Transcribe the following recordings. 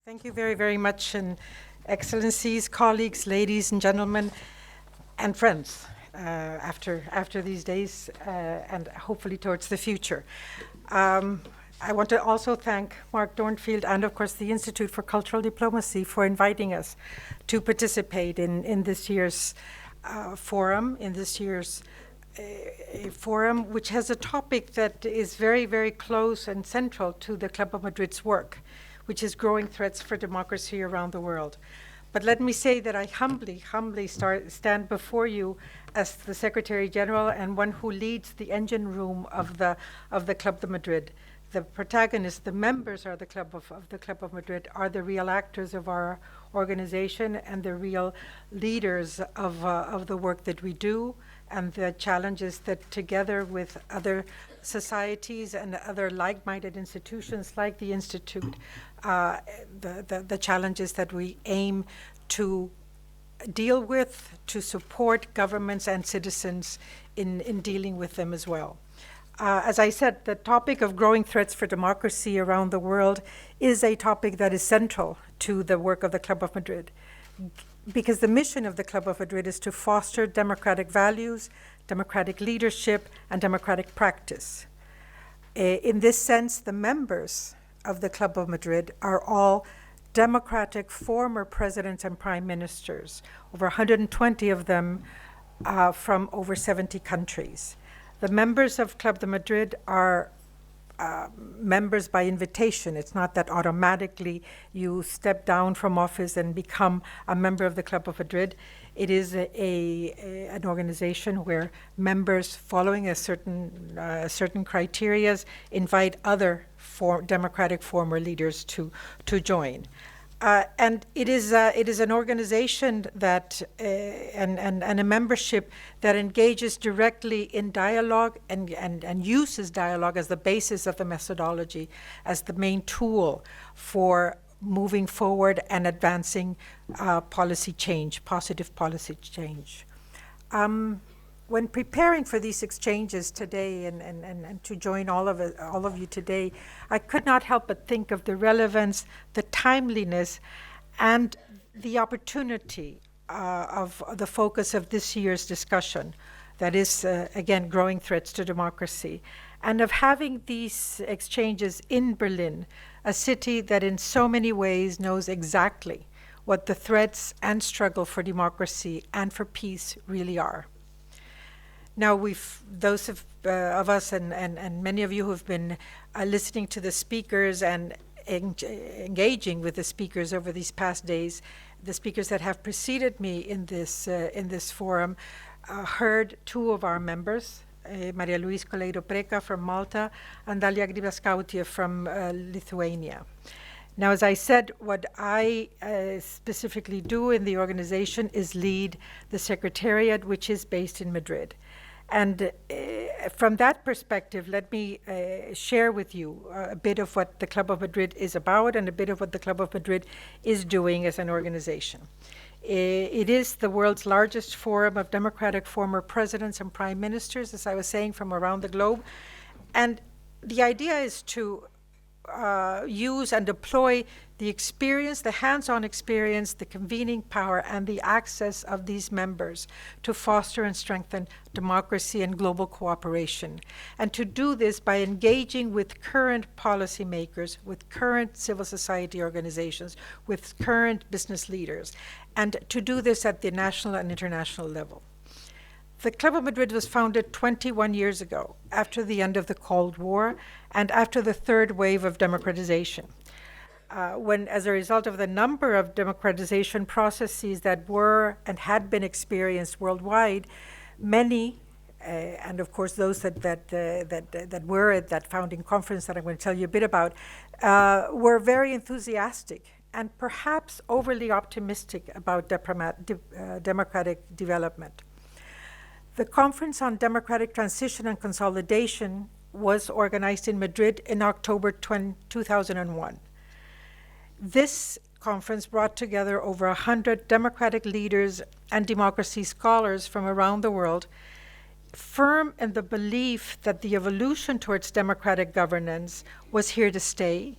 Thank you very, very much, and excellencies, colleagues, ladies and gentlemen, and friends after these days and hopefully towards the future. I want to also thank Mark Dornfield and, of course, the Institute for Cultural Diplomacy for inviting us to participate in this year's forum, forum, which has a topic that is very, very close and central to the Club of Madrid's work, which is growing threats for democracy around the world. But let me say that I humbly stand before you as the Secretary General and one who leads the engine room of the Club of Madrid. The protagonists, the members of the Club of Madrid, are the real actors of our organization and the real leaders of the work that we do and the challenges that, together with other societies and other like-minded institutions like the Institute, the challenges that we aim to deal with, to support governments and citizens in dealing with them as well. As I said, the topic of growing threats for democracy around the world is a topic that is central to the work of the Club of Madrid, because the mission of the Club of Madrid is to foster democratic values, democratic leadership, and democratic practice. In this sense, the members of the Club of Madrid are all democratic former presidents and prime ministers, over 120 of them from over 70 countries. The members of Club de Madrid are members by invitation. It's not that automatically you step down from office and become a member of the Club of Madrid. It is an organization where members, following a certain criteria, invite other democratic former leaders to join. And it is an organization that and a membership that engages directly in dialogue and uses dialogue as the basis of the methodology, as the main tool for moving forward and advancing policy change, positive policy change. When preparing for these exchanges today and to join all of you today, I could not help but think of the relevance, the timeliness, and the opportunity of the focus of this year's discussion, that is, again, growing threats to democracy, and of having these exchanges in Berlin, a city that in so many ways knows exactly what the threats and struggle for democracy and for peace really are. Now, those of us and many of you who have been listening to the speakers and engaging with the speakers over these past days, the speakers that have preceded me in this forum, heard two of our members, Maria Luis Coleiro Preca from Malta and Dalia Grybauskaitė from Lithuania. Now, as I said, what I specifically do in the organization is lead the Secretariat, which is based in Madrid. And from that perspective, let me share with you a bit of what the Club of Madrid is about and a bit of what the Club of Madrid is doing as an organization. It is the world's largest forum of democratic former presidents and prime ministers, as I was saying, from around the globe. And the idea is to use and deploy the experience, the hands-on experience, the convening power, and the access of these members to foster and strengthen democracy and global cooperation. And to do this by engaging with current policymakers, with current civil society organizations, with current business leaders, and to do this at the national and international level. The Club of Madrid was founded 21 years ago, after the end of the Cold War and after the third wave of democratization, when, as a result of the number of democratization processes that were and had been experienced worldwide, many, and of course those that were at that founding conference that I'm going to tell you a bit about, were very enthusiastic and perhaps overly optimistic about democratic development. The Conference on Democratic Transition and Consolidation was organized in Madrid in October 2001. This conference brought together over 100 democratic leaders and democracy scholars from around the world, firm in the belief that the evolution towards democratic governance was here to stay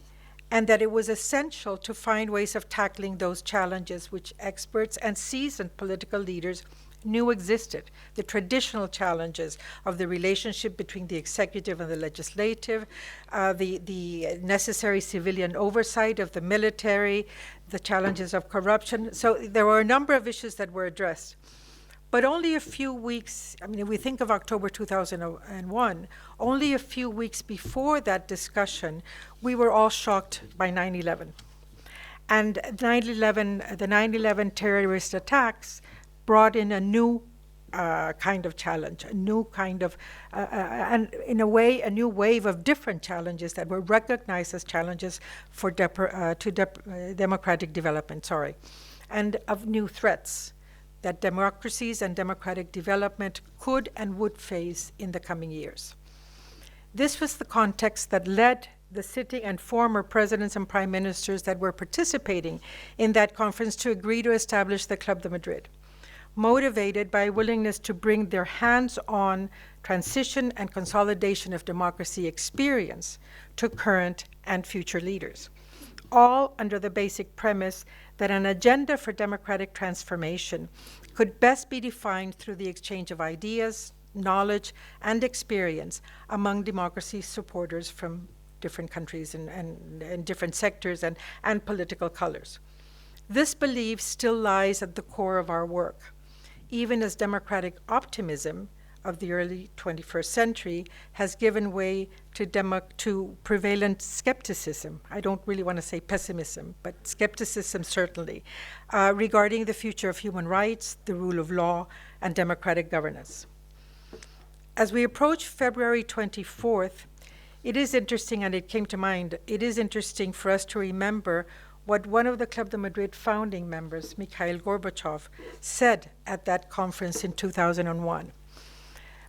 and that it was essential to find ways of tackling those challenges which experts and seasoned political leaders knew existed, the traditional challenges of the relationship between the executive and the legislative, the necessary civilian oversight of the military, the challenges of corruption. So there were a number of issues that were addressed. But only a few weeks, I mean, if we think of October 2001, only a few weeks before that discussion, we were all shocked by 9/11. And the 9/11 terrorist attacks brought in a new kind of challenge, a new kind of, and in a way, a new wave of different challenges that were recognized as challenges for democratic development, and of new threats that democracies and democratic development could and would face in the coming years. This was the context that led the sitting and former presidents and prime ministers that were participating in that conference to agree to establish the Club de Madrid, motivated by a willingness to bring their hands-on transition and consolidation of democracy experience to current and future leaders, all under the basic premise that an agenda for democratic transformation could best be defined through the exchange of ideas, knowledge, and experience among democracy supporters from different countries and different sectors and political colors. This belief still lies at the core of our work, even as democratic optimism of the early 21st century has given way to prevalent skepticism. I don't really want to say pessimism, but skepticism certainly, regarding the future of human rights, the rule of law, and democratic governance. As we approach February 24th, it is interesting, and it came to mind, it is interesting for us to remember what one of the Club de Madrid founding members, Mikhail Gorbachev, said at that conference in 2001.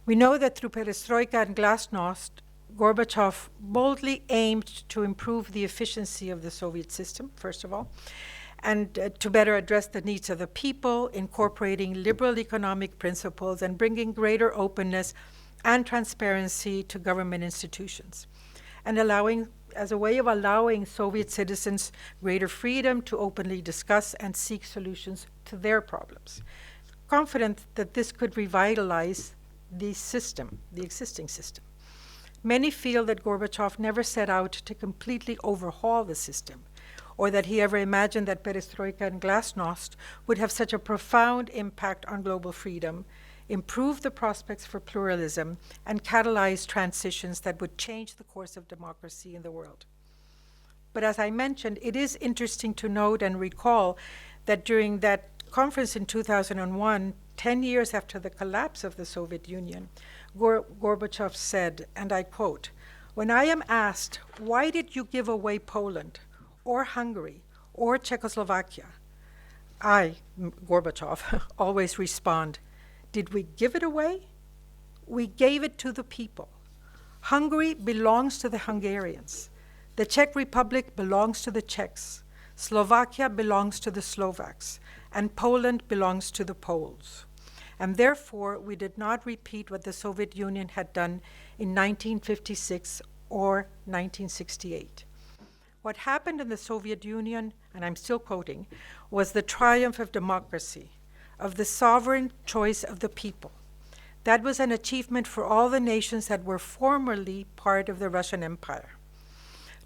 We know that through perestroika and glasnost, Gorbachev boldly aimed to improve the efficiency of the Soviet system, first of all, and to better address the needs of the people, incorporating liberal economic principles and bringing greater openness and transparency to government institutions, and as a way of allowing Soviet citizens greater freedom to openly discuss and seek solutions to their problems, confident that this could revitalize the system, the existing system. Many feel that Gorbachev never set out to completely overhaul the system, or that he ever imagined that perestroika and glasnost would have such a profound impact on global freedom, improve the prospects for pluralism, and catalyze transitions that would change the course of democracy in the world. But as I mentioned, it is interesting to note and recall that during that conference in 2001, 10 years after the collapse of the Soviet Union, Gorbachev said, and I quote, "When I am asked, why did you give away Poland, or Hungary, or Czechoslovakia? I, Gorbachev, always respond, did we give it away? We gave it to the people. Hungary belongs to the Hungarians. The Czech Republic belongs to the Czechs. Slovakia belongs to the Slovaks, and Poland belongs to the Poles. And therefore, we did not repeat what the Soviet Union had done in 1956 or 1968. What happened in the Soviet Union, and I'm still quoting, was the triumph of democracy, of the sovereign choice of the people. That was an achievement for all the nations that were formerly part of the Russian Empire.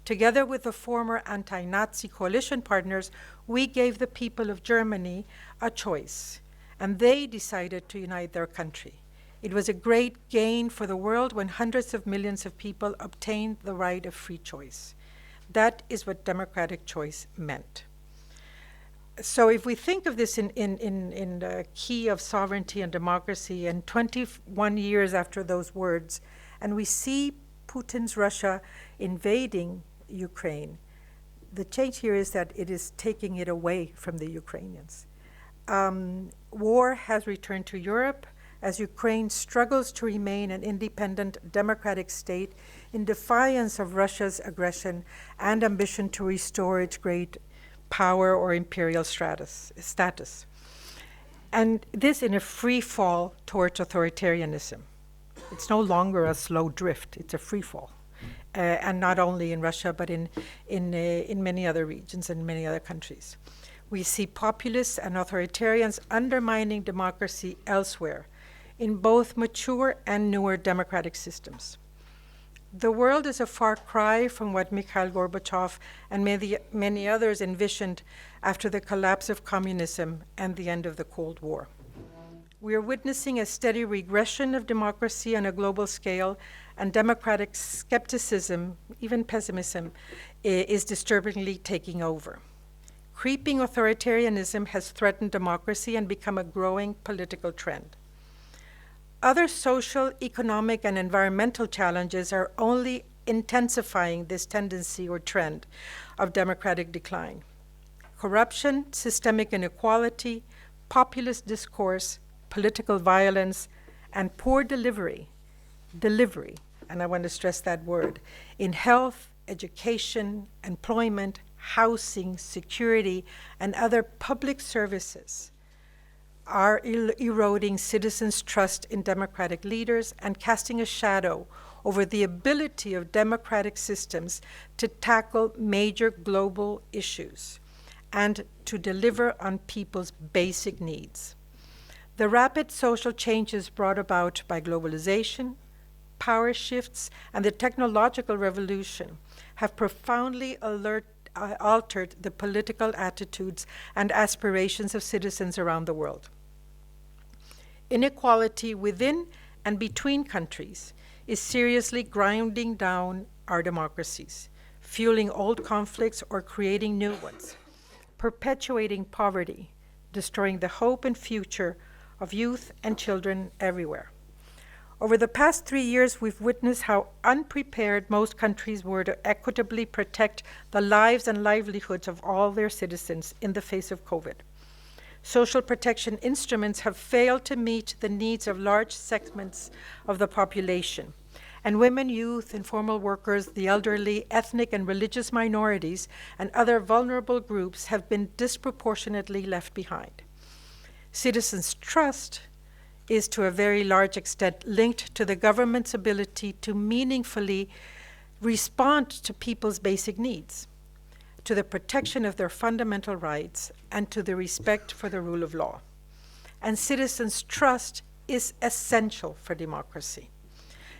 Together with the former anti-Nazi coalition partners, we gave the people of Germany a choice, and they decided to unite their country. It was a great gain for the world when hundreds of millions of people obtained the right of free choice. That is what democratic choice meant. So if we think of this in the key of sovereignty and democracy, and 21 years after those words, and we see Putin's Russia invading Ukraine, the change here is that it is taking it away from the Ukrainians. War has returned to Europe as Ukraine struggles to remain an independent democratic state in defiance of Russia's aggression and ambition to restore its great power or imperial status. And this in a free fall towards authoritarianism. It's no longer a slow drift, it's a free fall. and not only in Russia, but in many other regions and many other countries. We see populists and authoritarians undermining democracy elsewhere, in both mature and newer democratic systems. The world is a far cry from what Mikhail Gorbachev and many others envisioned after the collapse of communism and the end of the Cold War. We are witnessing a steady regression of democracy on a global scale, and democratic skepticism, even pessimism, is disturbingly taking over. Creeping authoritarianism has threatened democracy and become a growing political trend. Other social, economic, and environmental challenges are only intensifying this tendency or trend of democratic decline. Corruption, systemic inequality, populist discourse, political violence, and poor delivery, and I want to stress that word, in health, education, employment, housing, security, and other public services are eroding citizens' trust in democratic leaders and casting a shadow over the ability of democratic systems to tackle major global issues and to deliver on people's basic needs. The rapid social changes brought about by globalization, power shifts, and the technological revolution have profoundly altered the political attitudes and aspirations of citizens around the world. Inequality within and between countries is seriously grinding down our democracies, fueling old conflicts or creating new ones, perpetuating poverty, destroying the hope and future of youth and children everywhere. Over the past 3 years, we've witnessed how unprepared most countries were to equitably protect the lives and livelihoods of all their citizens in the face of COVID. Social protection instruments have failed to meet the needs of large segments of the population, and women, youth, informal workers, the elderly, ethnic and religious minorities, and other vulnerable groups have been disproportionately left behind. Citizens' trust is to a very large extent linked to the government's ability to meaningfully respond to people's basic needs, to the protection of their fundamental rights, and to the respect for the rule of law. And citizens' trust is essential for democracy.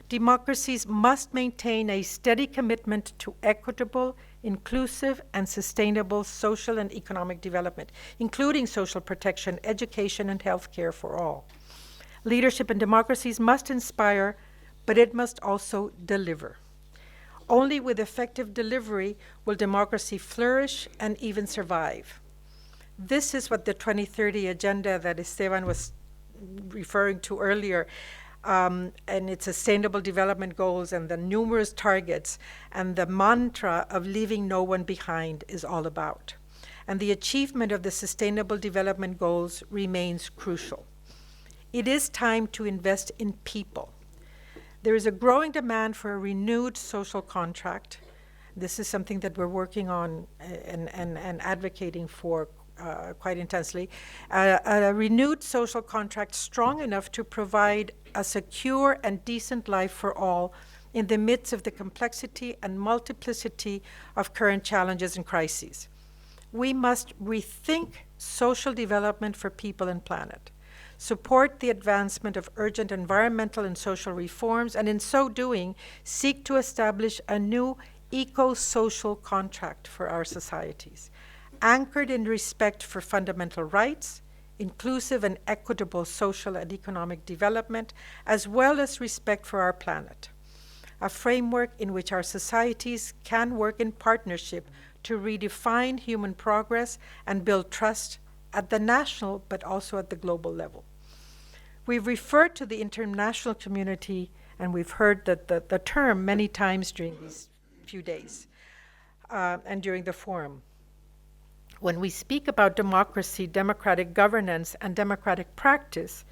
Democracies must maintain a steady commitment to equitable, inclusive, and sustainable social and economic development, including social protection, education, and health care for all. Leadership in democracies must inspire, but it must also deliver. Only with effective delivery will democracy flourish and even survive. This is what the 2030 agenda that Esteban was referring to earlier, and its sustainable development goals and the numerous targets and the mantra of leaving no one behind is all about. And the achievement of the sustainable development goals remains crucial. It is time to invest in people. There is a growing demand for a renewed social contract. This is something that we're working on and advocating for quite intensely. A renewed social contract strong enough to provide a secure and decent life for all in the midst of the complexity and multiplicity of current challenges and crises. We must rethink social development for people and planet, support the advancement of urgent environmental and social reforms, and in so doing, seek to establish a new eco-social contract for our societies, anchored in respect for fundamental rights, inclusive and equitable social and economic development, as well as respect for our planet. A framework in which our societies can work in partnership to redefine human progress and build trust at the national, but also at the global level. We've referred to the international community, and we've heard the term many times during these few days and during the forum. When we speak about democracy, democratic governance, and democratic practice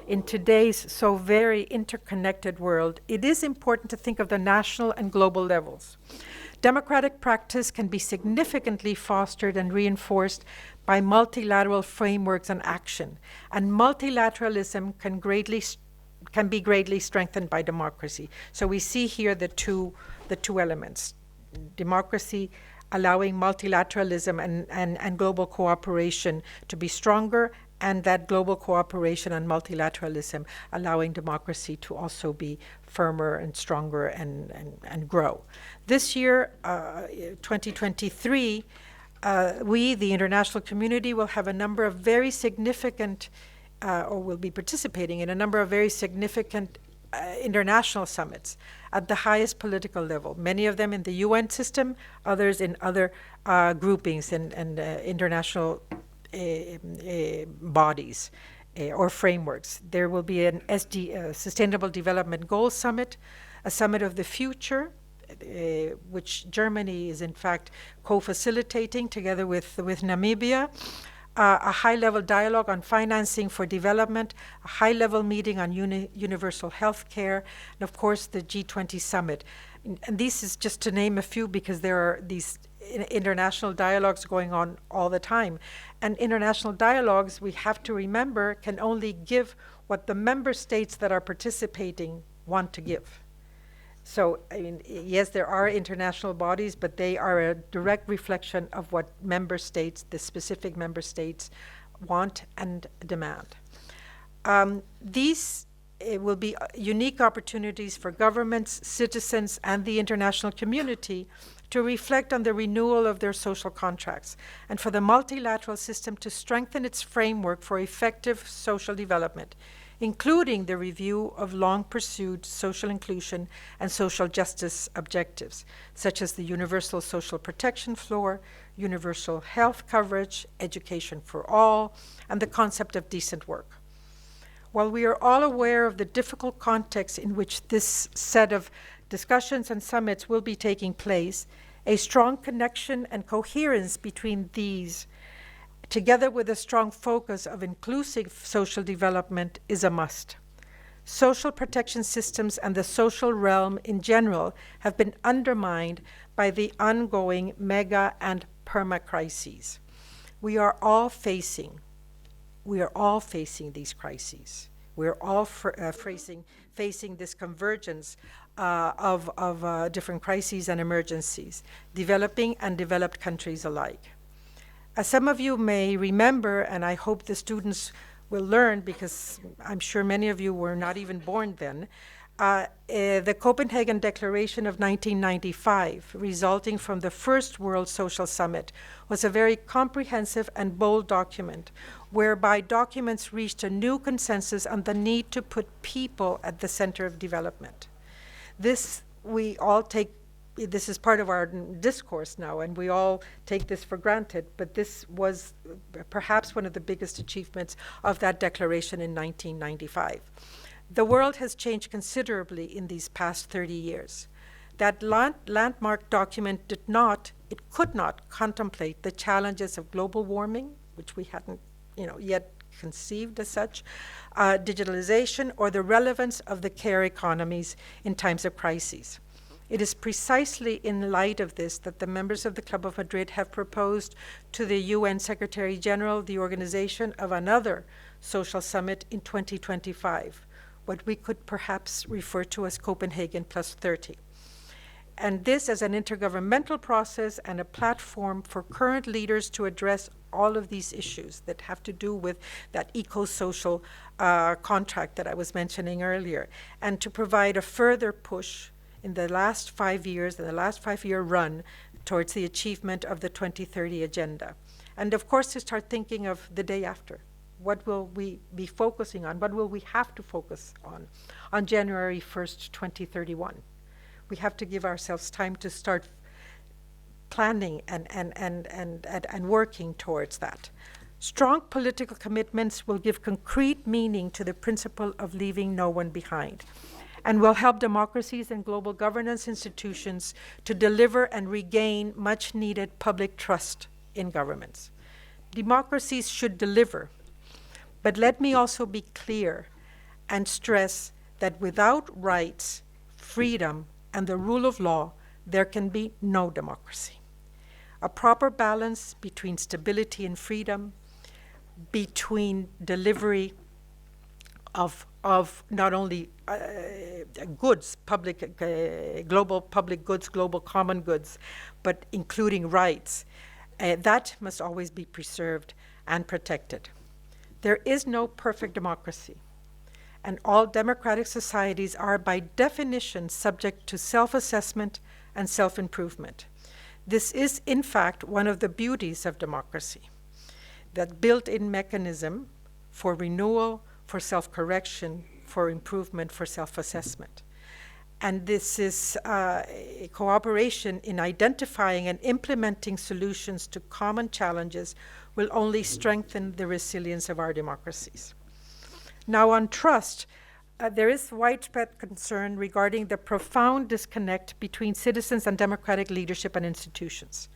in today's so very interconnected world, it is important to think of the national and global levels. Democratic practice can be significantly fostered and reinforced by multilateral frameworks and action, and multilateralism can be greatly strengthened by democracy. So we see here the two the two elements: democracy allowing multilateralism and global cooperation to be stronger, and that global cooperation and multilateralism allowing democracy to also be firmer and stronger and grow. This year, 2023, we, the international community, will have a number of very significant, or will be participating in a number of very significant international summits at the highest political level, many of them in the UN system, others in other groupings and international bodies or frameworks. There will be an Sustainable Development Goals Summit, a Summit of the Future, which Germany is in fact co-facilitating together with Namibia, a high-level dialogue on financing for development, a high-level meeting on universal health care, and of course the G20 summit. And this is just to name a few, because there are these international dialogues going on all the time. And international dialogues, we have to remember, can only give what the member states that are participating want to give. So, I mean, yes, there are international bodies, but they are a direct reflection of what member states, the specific member states, want and demand. These will be unique opportunities for governments, citizens, and the international community to reflect on the renewal of their social contracts, and for the multilateral system to strengthen its framework for effective social development, including the review of long-pursued social inclusion and social justice objectives, such as the universal social protection floor, universal health coverage, education for all, and the concept of decent work. While we are all aware of the difficult context in which this set of discussions and summits will be taking place, a strong connection and coherence between these, together with a strong focus of inclusive social development, is a must. Social protection systems and the social realm in general have been undermined by the ongoing mega and perma-crises. We are all facing these crises. We are all facing this convergence of different crises and emergencies, developing and developed countries alike. As some of you may remember, and I hope the students will learn, because I'm sure many of you were not even born then, the Copenhagen Declaration of 1995, resulting from the first World Social Summit, was a very comprehensive and bold document, whereby documents reached a new consensus on the need to put people at the center of development. This is part of our discourse now, and we all take this for granted, but this was perhaps one of the biggest achievements of that declaration in 1995. The world has changed considerably in these past 30 years. That landmark document could not contemplate the challenges of global warming, which we hadn't yet conceived as such, digitalization, or the relevance of the care economies in times of crises. It is precisely in light of this that the members of the Club of Madrid have proposed to the UN Secretary General the organization of another social summit in 2025, what we could perhaps refer to as Copenhagen plus 30. And this as an intergovernmental process and a platform for current leaders to address all of these issues that have to do with that eco-social contract that I was mentioning earlier, and to provide a further push in the last 5 years, in the last 5-year run towards the achievement of the 2030 agenda. And of course, to start thinking of the day after. What will we be focusing on? What will we have to focus on January 1st, 2031? We have to give ourselves time to start planning and working towards that. Strong political commitments will give concrete meaning to the principle of leaving no one behind, and will help democracies and global governance institutions to deliver and regain much needed public trust in governments. Democracies should deliver, but let me also be clear and stress that without rights, freedom, and the rule of law, there can be no democracy. A proper balance between stability and freedom, between delivery of of not only goods, global public goods, global common goods, but including rights. That must always be preserved and protected. There is no perfect democracy, and all democratic societies are by definition subject to self-assessment and self-improvement. This is, in fact, one of the beauties of democracy, that built-in mechanism for renewal, for self-correction, for improvement, for self-assessment. And this is cooperation in identifying and implementing solutions to common challenges will only strengthen the resilience of our democracies. Now on trust, there is widespread concern regarding the profound disconnect between citizens and democratic leadership and institutions.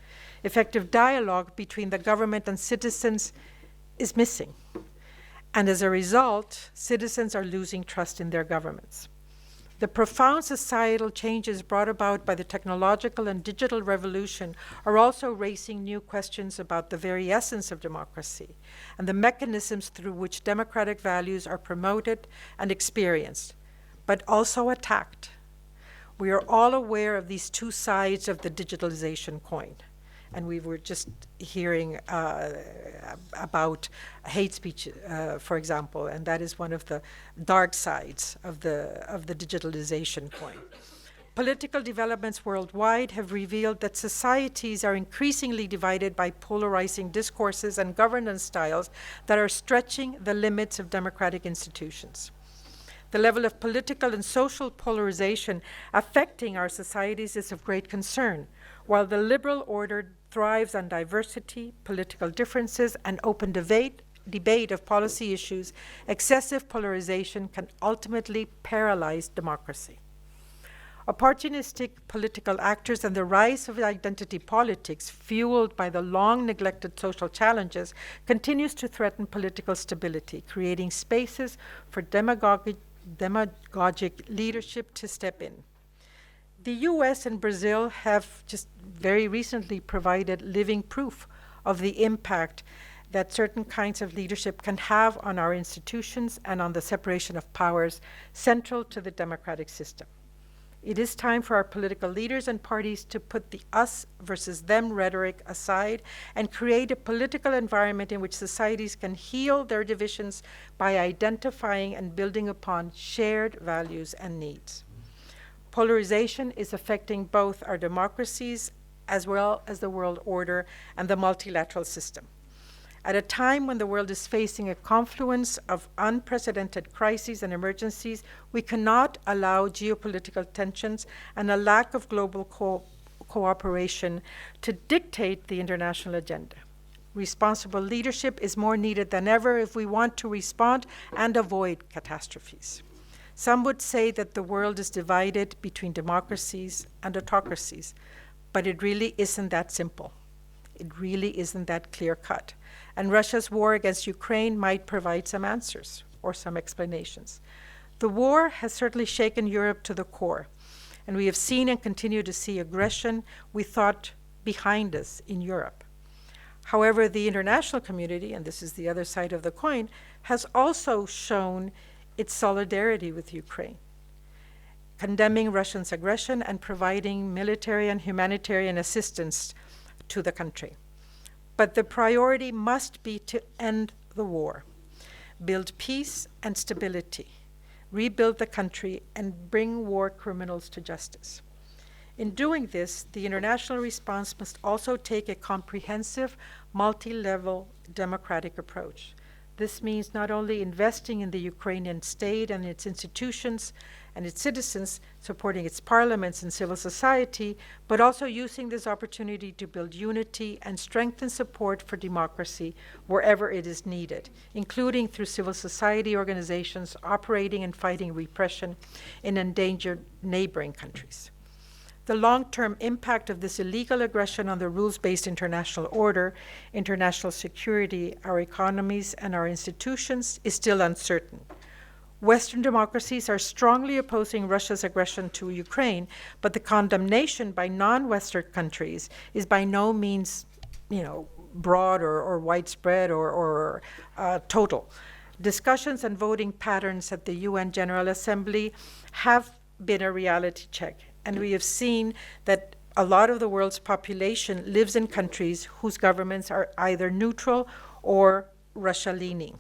Effective dialogue between the government and citizens is missing. And as a result, citizens are losing trust in their governments. The profound societal changes brought about by the technological and digital revolution are also raising new questions about the very essence of democracy and the mechanisms through which democratic values are promoted and experienced, but also attacked. We are all aware of these two sides of the digitalization coin. And we were just hearing about hate speech, for example, and that is one of the dark sides of the digitalization coin. Political developments worldwide have revealed that societies are increasingly divided by polarizing discourses and governance styles that are stretching the limits of democratic institutions. The level of political and social polarization affecting our societies is of great concern. While the liberal order thrives on diversity, political differences, and open debate of policy issues, excessive polarization can ultimately paralyze democracy. Opportunistic political actors and the rise of identity politics, fueled by the long-neglected social challenges, continues to threaten political stability, creating spaces for demagogic leadership to step in. The US and Brazil have just very recently provided living proof of the impact that certain kinds of leadership can have on our institutions and on the separation of powers central to the democratic system. It is time for our political leaders and parties to put the us versus them rhetoric aside and create a political environment in which societies can heal their divisions by identifying and building upon shared values and needs. Polarization is affecting both our democracies as well as the world order and the multilateral system. At a time when the world is facing a confluence of unprecedented crises and emergencies, we cannot allow geopolitical tensions and a lack of global cooperation to dictate the international agenda. Responsible leadership is more needed than ever if we want to respond and avoid catastrophes. Some would say that the world is divided between democracies and autocracies, but it really isn't that simple. It really isn't that clear-cut. And Russia's war against Ukraine might provide some answers or some explanations. The war has certainly shaken Europe to the core, and we have seen and continue to see aggression we thought behind us in Europe. However, the international community, and this is the other side of the coin, has also shown its solidarity with Ukraine, condemning Russia's aggression and providing military and humanitarian assistance to the country. But the priority must be to end the war, build peace and stability, rebuild the country, and bring war criminals to justice. In doing this, the international response must also take a comprehensive, multi-level democratic approach. This means not only investing in the Ukrainian state and its institutions and its citizens, supporting its parliaments and civil society, but also using this opportunity to build unity and strengthen support for democracy wherever it is needed, including through civil society organizations operating and fighting repression in endangered neighboring countries. The long-term impact of this illegal aggression on the rules-based international order, international security, our economies, and our institutions is still uncertain. Western democracies are strongly opposing Russia's aggression to Ukraine, but the condemnation by non-Western countries is by no means, broad or widespread or total. Discussions and voting patterns at the UN General Assembly have been a reality check, and we have seen that a lot of the world's population lives in countries whose governments are either neutral or Russia-leaning.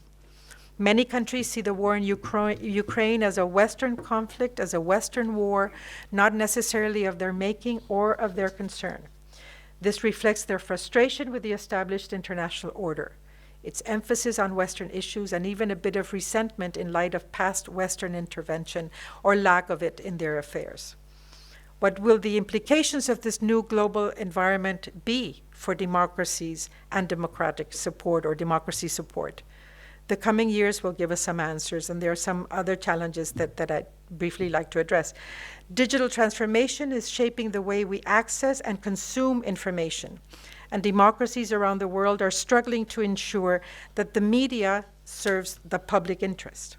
Many countries see the war in Ukraine as a Western conflict, as a Western war, not necessarily of their making or of their concern. This reflects their frustration with the established international order, its emphasis on Western issues, and even a bit of resentment in light of past Western intervention or lack of it in their affairs. What will the implications of this new global environment be for democracies and democratic support or democracy support? The coming years will give us some answers, and there are some other challenges that I'd briefly like to address. Digital transformation is shaping the way we access and consume information, and democracies around the world are struggling to ensure that the media serves the public interest.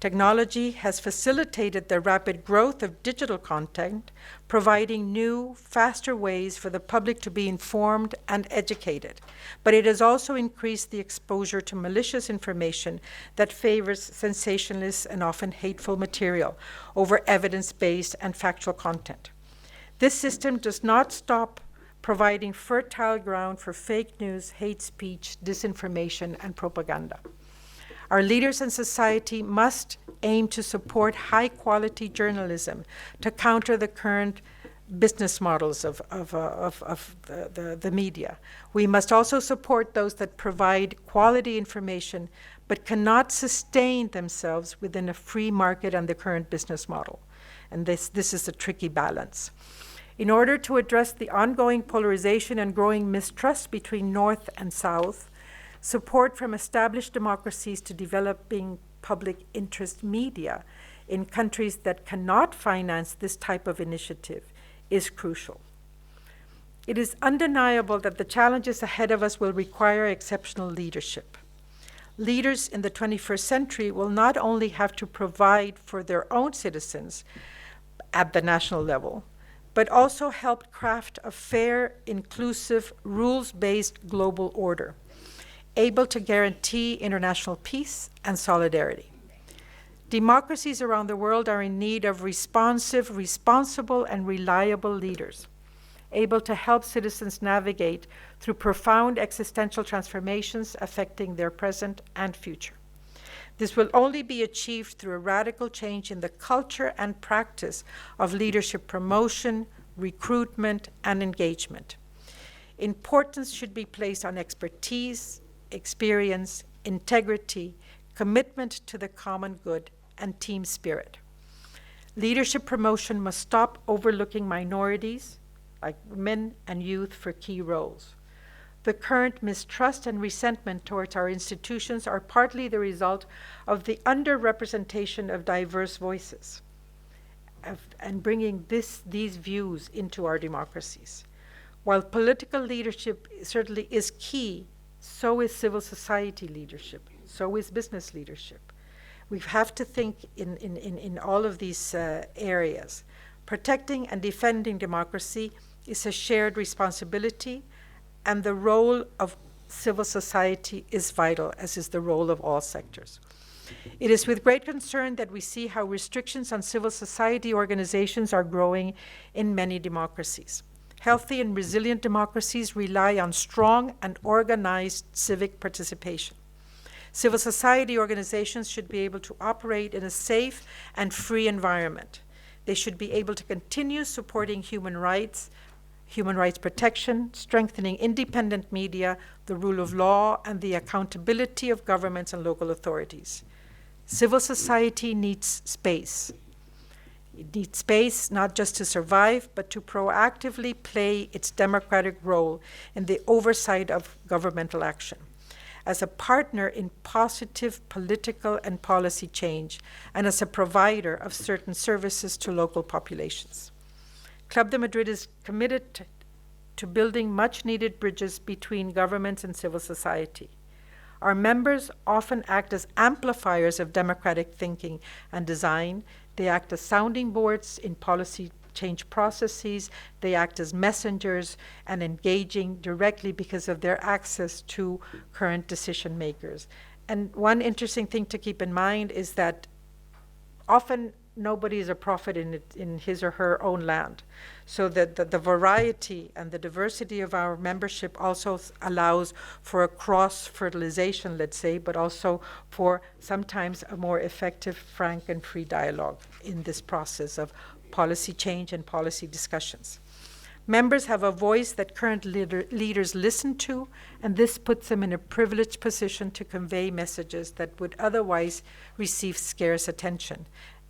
Technology has facilitated the rapid growth of digital content, providing new, faster ways for the public to be informed and educated. But it has also increased the exposure to malicious information that favors sensationalist and often hateful material over evidence-based and factual content. This system does not stop providing fertile ground for fake news, hate speech, disinformation, and propaganda. Our leaders in society must aim to support high-quality journalism to counter the current business models of the media. We must also support those that provide quality information but cannot sustain themselves within a free market and the current business model. And this is a tricky balance. In order to address the ongoing polarization and growing mistrust between North and South, support from established democracies to developing public interest media in countries that cannot finance this type of initiative is crucial. It is undeniable that the challenges ahead of us will require exceptional leadership. Leaders in the 21st century will not only have to provide for their own citizens at the national level, but also help craft a fair, inclusive, rules-based global order, able to guarantee international peace and solidarity. Democracies around the world are in need of responsive, responsible, and reliable leaders, able to help citizens navigate through profound existential transformations affecting their present and future. This will only be achieved through a radical change in the culture and practice of leadership promotion, recruitment, and engagement. Importance should be placed on expertise, experience, integrity, commitment to the common good, and team spirit. Leadership promotion must stop overlooking minorities, like women and youth, for key roles. The current mistrust and resentment towards our institutions are partly the result of the underrepresentation of diverse voices and bringing these views into our democracies. While political leadership certainly is key, so is civil society leadership, so is business leadership. We have to think in all of these areas. Protecting and defending democracy is a shared responsibility, and the role of civil society is vital, as is the role of all sectors. It is with great concern that we see how restrictions on civil society organizations are growing in many democracies. Healthy and resilient democracies rely on strong and organized civic participation. Civil society organizations should be able to operate in a safe and free environment. They should be able to continue supporting human rights protection, strengthening independent media, the rule of law, and the accountability of governments and local authorities. Civil society needs space. It needs space not just to survive, but to proactively play its democratic role in the oversight of governmental action, as a partner in positive political and policy change, and as a provider of certain services to local populations. Club de Madrid is committed to building much-needed bridges between governments and civil society. Our members often act as amplifiers of democratic thinking and design. They act as sounding boards in policy change processes. They act as messengers and engaging directly because of their access to current decision makers. And one interesting thing to keep in mind is that often nobody is a prophet in his or her own land. So that the variety and the diversity of our membership also allows for a cross-fertilization, let's say, but also for sometimes a more effective, frank, and free dialogue in this process of policy change and policy discussions. Members have a voice that current leaders listen to, and this puts them in a privileged position to convey messages that would otherwise receive scarce attention,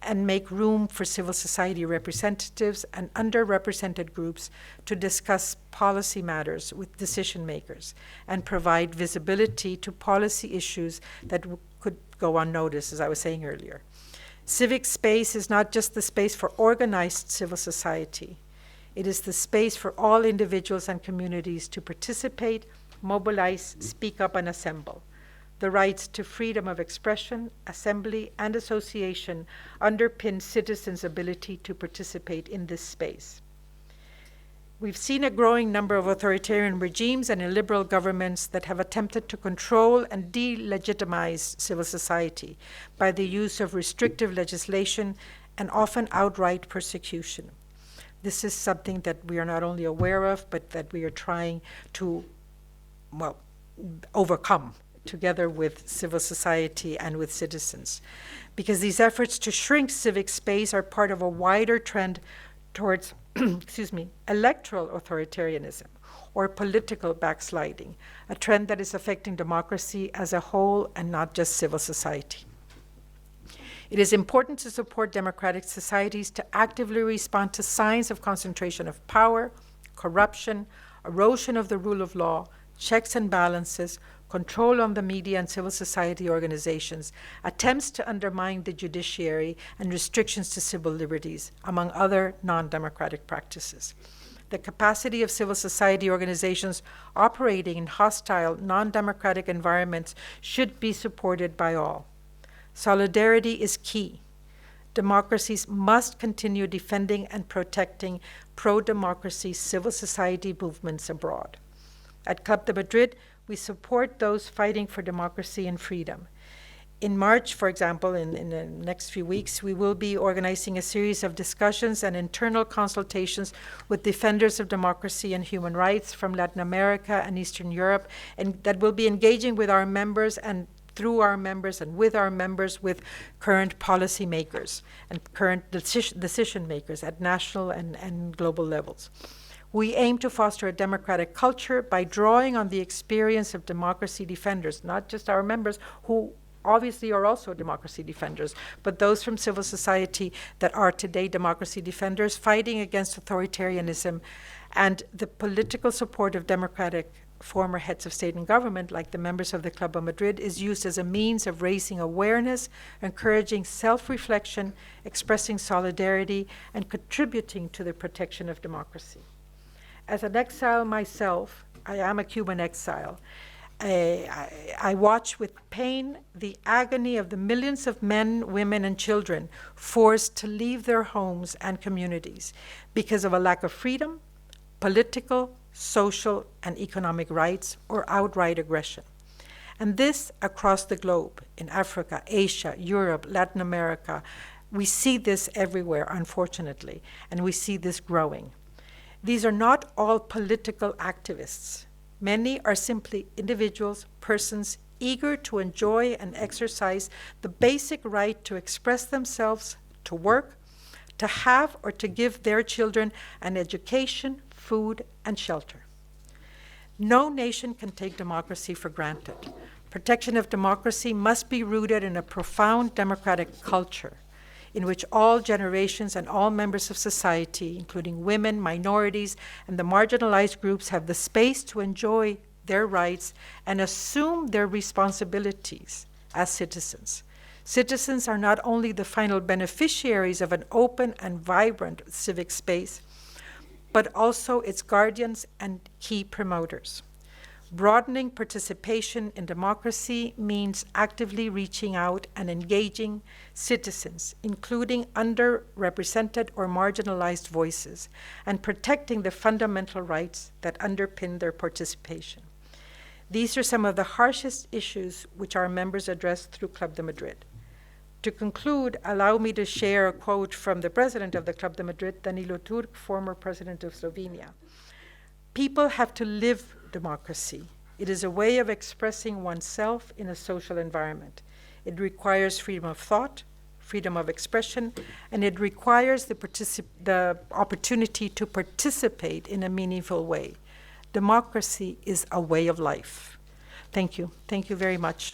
and make room for civil society representatives and underrepresented groups to discuss policy matters with decision makers and provide visibility to policy issues that could go unnoticed, as I was saying earlier. Civic space is not just the space for organized civil society. It is the space for all individuals and communities to participate, mobilize, speak up, and assemble. The rights to freedom of expression, assembly, and association underpin citizens' ability to participate in this space. We've seen a growing number of authoritarian regimes and illiberal governments that have attempted to control and delegitimize civil society by the use of restrictive legislation and often outright persecution. This is something that we are not only aware of, but that we are trying to, overcome together with civil society and with citizens. Because these efforts to shrink civic space are part of a wider trend towards, electoral authoritarianism or political backsliding, a trend that is affecting democracy as a whole and not just civil society. It is important to support democratic societies to actively respond to signs of concentration of power, corruption, erosion of the rule of law, checks and balances, control on the media and civil society organizations, attempts to undermine the judiciary, and restrictions to civil liberties, among other non-democratic practices. The capacity of civil society organizations operating in hostile, non-democratic environments should be supported by all. Solidarity is key. Democracies must continue defending and protecting pro-democracy civil society movements abroad. At Club de Madrid, we support those fighting for democracy and freedom. In March, for example, in the next few weeks, we will be organizing a series of discussions and internal consultations with defenders of democracy and human rights from Latin America and Eastern Europe, and that will be engaging with our members and through our members and with our members with current policy makers and current decision makers at national and global levels. We aim to foster a democratic culture by drawing on the experience of democracy defenders, not just our members who obviously are also democracy defenders, but those from civil society that are today democracy defenders fighting against authoritarianism, and the political support of democratic former heads of state and government, like the members of the Club of Madrid, is used as a means of raising awareness, encouraging self-reflection, expressing solidarity, and contributing to the protection of democracy. As an exile myself, I am a Cuban exile. I watch with pain the agony of the millions of men, women, and children forced to leave their homes and communities because of a lack of freedom, political, social, and economic rights, or outright aggression. And this across the globe, in Africa, Asia, Europe, Latin America. We see this everywhere, unfortunately, and we see this growing. These are not all political activists. Many are simply individuals, persons eager to enjoy and exercise the basic right to express themselves, to work, to have or to give their children an education, food, and shelter. No nation can take democracy for granted. Protection of democracy must be rooted in a profound democratic culture in which all generations and all members of society, including women, minorities, and the marginalized groups, have the space to enjoy their rights and assume their responsibilities as citizens. Citizens are not only the final beneficiaries of an open and vibrant civic space, but also its guardians and key promoters. Broadening participation in democracy means actively reaching out and engaging citizens, including underrepresented or marginalized voices, and protecting the fundamental rights that underpin their participation. These are some of the harshest issues which our members addressed through Club de Madrid. To conclude, allow me to share a quote from the president of the Club de Madrid, Danilo Turk, former president of Slovenia. People have to live democracy. It is a way of expressing oneself in a social environment. It requires freedom of thought, freedom of expression, and it requires the opportunity to participate in a meaningful way. Democracy is a way of life. Thank you. Thank you very much.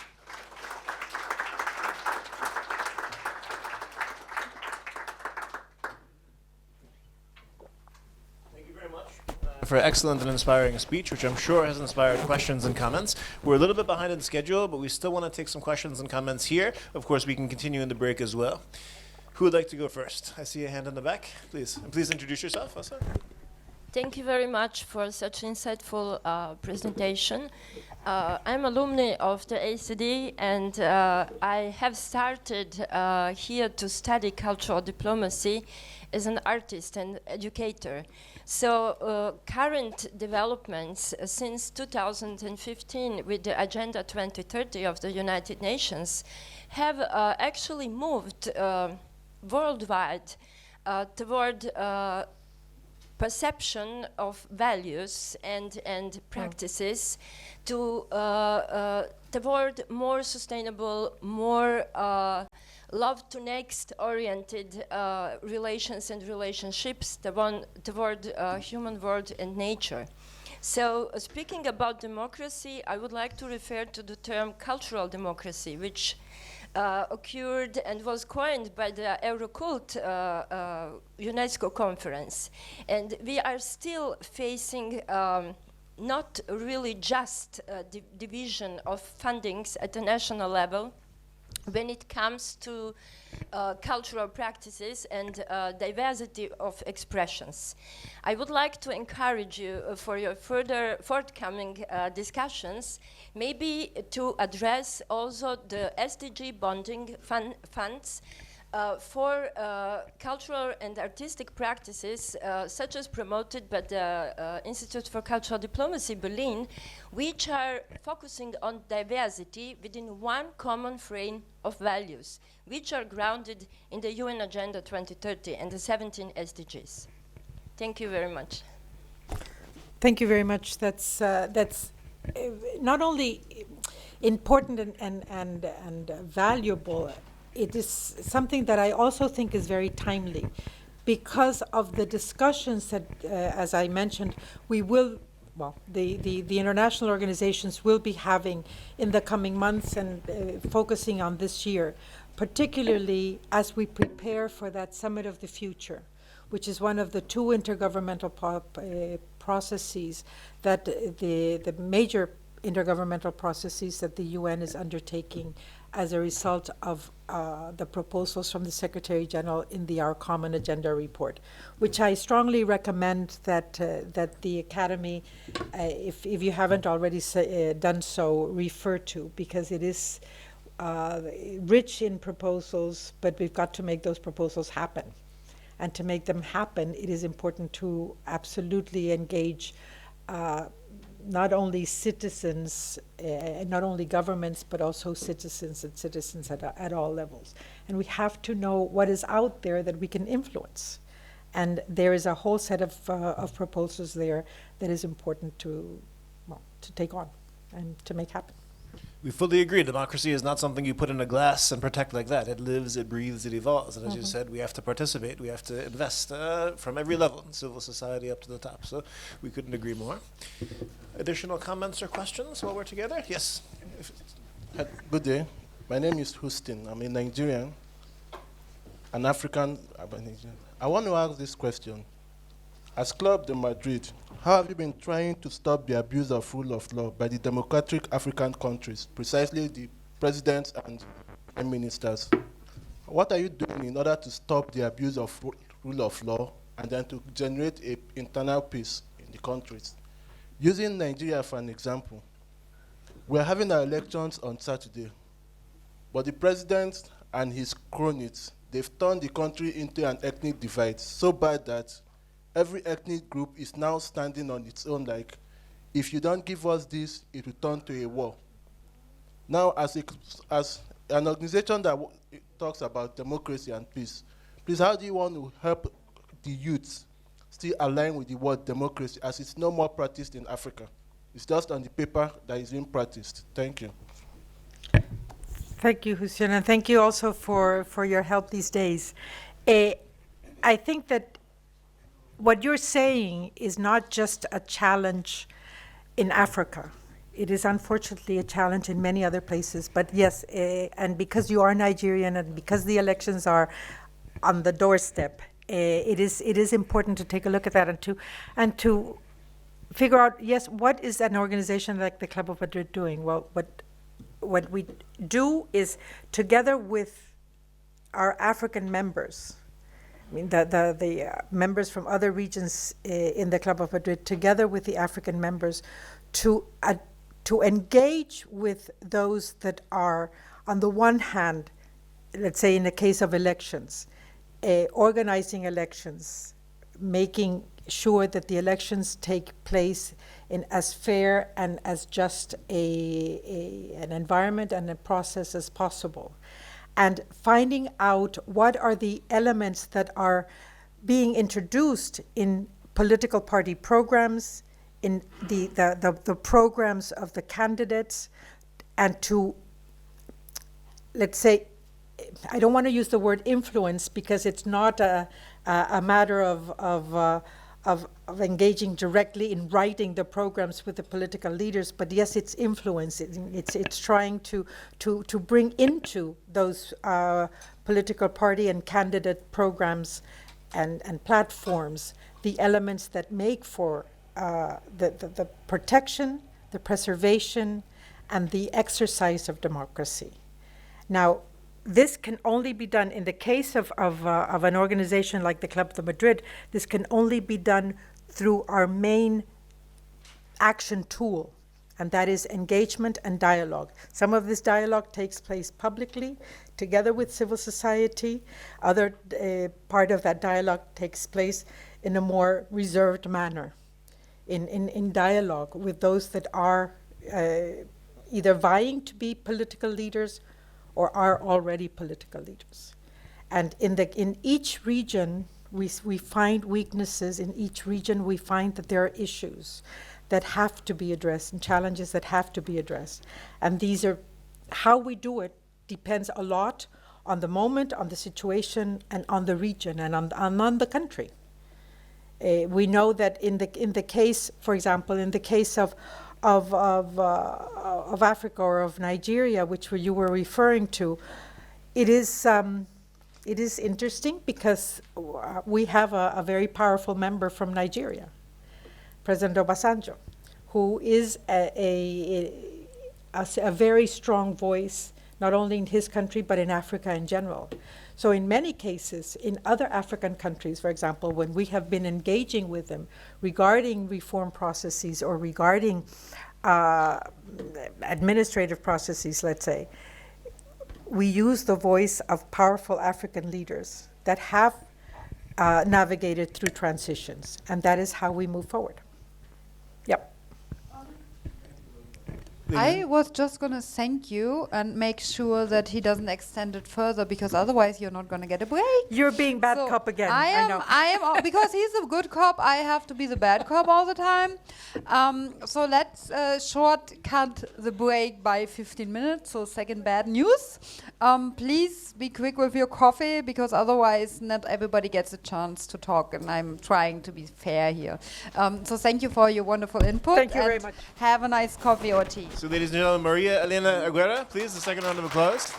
For an excellent and inspiring speech, which I'm sure has inspired questions and comments. We're a little bit behind in schedule, but we still want to take some questions and comments here. Of course, we can continue in the break as well. Who would like to go first? I see a hand in the back. Please. And please introduce yourself also. Thank you very much for such insightful presentation. I'm alumni of the ACD, and I have started here to study cultural diplomacy as an artist and educator. So current developments since 2015 with the Agenda 2030 of the United Nations have actually moved worldwide toward perception of values and practices to toward more sustainable, more love to next oriented relations and relationships toward human world and nature. So speaking about democracy, I would like to refer to the term cultural democracy, which occurred and was coined by the Eurocult UNESCO conference. And we are still facing not really just division of fundings at the national level when it comes to cultural practices and diversity of expressions. I would like to encourage you for your further forthcoming discussions, maybe to address also the SDG bonding funds for cultural and artistic practices such as promoted by the Institute for Cultural Diplomacy Berlin, which are focusing on diversity within one common frame of values, which are grounded in the UN Agenda 2030 and the 17 SDGs. Thank you very much. Thank you very much. That's not only important and valuable, it is something that I also think is very timely because of the discussions that, as I mentioned, we will, well, the international organizations will be having in the coming months and focusing on this year, particularly as we prepare for that Summit of the Future, which is one of the two intergovernmental processes that the major intergovernmental processes that the UN is undertaking as a result of the proposals from the Secretary General in the Our Common Agenda report, which I strongly recommend that the Academy, if you haven't already done so, refer to, because it is rich in proposals, but we've got to make those proposals happen. And to make them happen, it is important to absolutely engage not only citizens, not only governments, but also citizens and citizens at all levels. And we have to know what is out there that we can influence. And there is a whole set of proposals there that is important to take on and to make happen. We fully agree. Democracy is not something you put in a glass and protect like that. It lives, it breathes, it evolves. And as you said, we have to participate. We have to invest from every level, civil society up to the top. So we couldn't agree more. Additional comments or questions while we're together? Yes. Good day. My name is Houston. I'm a Nigerian, an African. I want to ask this question. As Club de Madrid, how have you been trying to stop the abuse of rule of law by the democratic African countries, precisely the presidents and ministers? What are you doing in order to stop the abuse of rule of law and then to generate an internal peace in the countries? Using Nigeria for an example, we're having our elections on Saturday, but the president and his cronies, they've turned the country into an ethnic divide so bad that every ethnic group is now standing on its own like if you don't give us this, it will turn to a war. Now, as an organization that talks about democracy and peace, please, how do you want to help the youth still align with the word democracy, as it's no more practiced in Africa? It's just on the paper that is being practiced. Thank you. Thank you, Hussein, and thank you also for your help these days. I think that what you're saying is not just a challenge in Africa. It is unfortunately a challenge in many other places. But yes, and because you are Nigerian and because the elections are on the doorstep, it is important to take a look at that and to figure out, yes, what is an organization like the Club of Madrid doing? Well, what we do is, together with our African members, I mean, the members from other regions in the Club of Madrid, together with the African members, to engage with those that are, on the one hand, let's say in the case of elections, organizing elections, making sure that the elections take place in as fair and as just an environment and a process as possible. And finding out what are the elements that are being introduced in political party programs, in the programs of the candidates, and to, let's say, I don't want to use the word influence because it's not a matter of engaging directly in writing the programs with the political leaders, but yes, it's influence. It's trying to bring into those political party and candidate programs and platforms the elements that make for the protection, the preservation, and the exercise of democracy. Now, this can only be done in the case of an organization like the Club de Madrid. This can only be done through our main action tool, and that is engagement and dialogue. Some of this dialogue takes place publicly, together with civil society. Other part of that dialogue takes place in a more reserved manner, in dialogue with those that are either vying to be political leaders or are already political leaders. And in each region, we find weaknesses. In each region, we find that there are issues that have to be addressed and challenges that have to be addressed. And these are, how we do it depends a lot on the moment, on the situation, and on the region, and on the country. We know that in the case, for example, in the case of Africa or of Nigeria, which you were referring to, it is interesting because we have a very powerful member from Nigeria, President Obasanjo, who is a very strong voice, not only in his country, but in Africa in general. So in many cases, in other African countries, for example, when we have been engaging with them regarding reform processes or regarding administrative processes, let's say, we use the voice of powerful African leaders that have navigated through transitions, and that is how we move forward. Yep. I was just going to thank you and make sure that he doesn't extend it further, because otherwise you're not going to get a break. You're being bad cop again. I know. I am because he's a good cop. I have to be the bad cop all the time. So let's shortcut the break by 15 minutes. So second bad news. Please be quick with your coffee, because otherwise not everybody gets a chance to talk, and I'm trying to be fair here. So thank you for your wonderful input. Thank you very much. Have a nice coffee or tea. So ladies and gentlemen, María Elena Agüero, please, the second round of applause.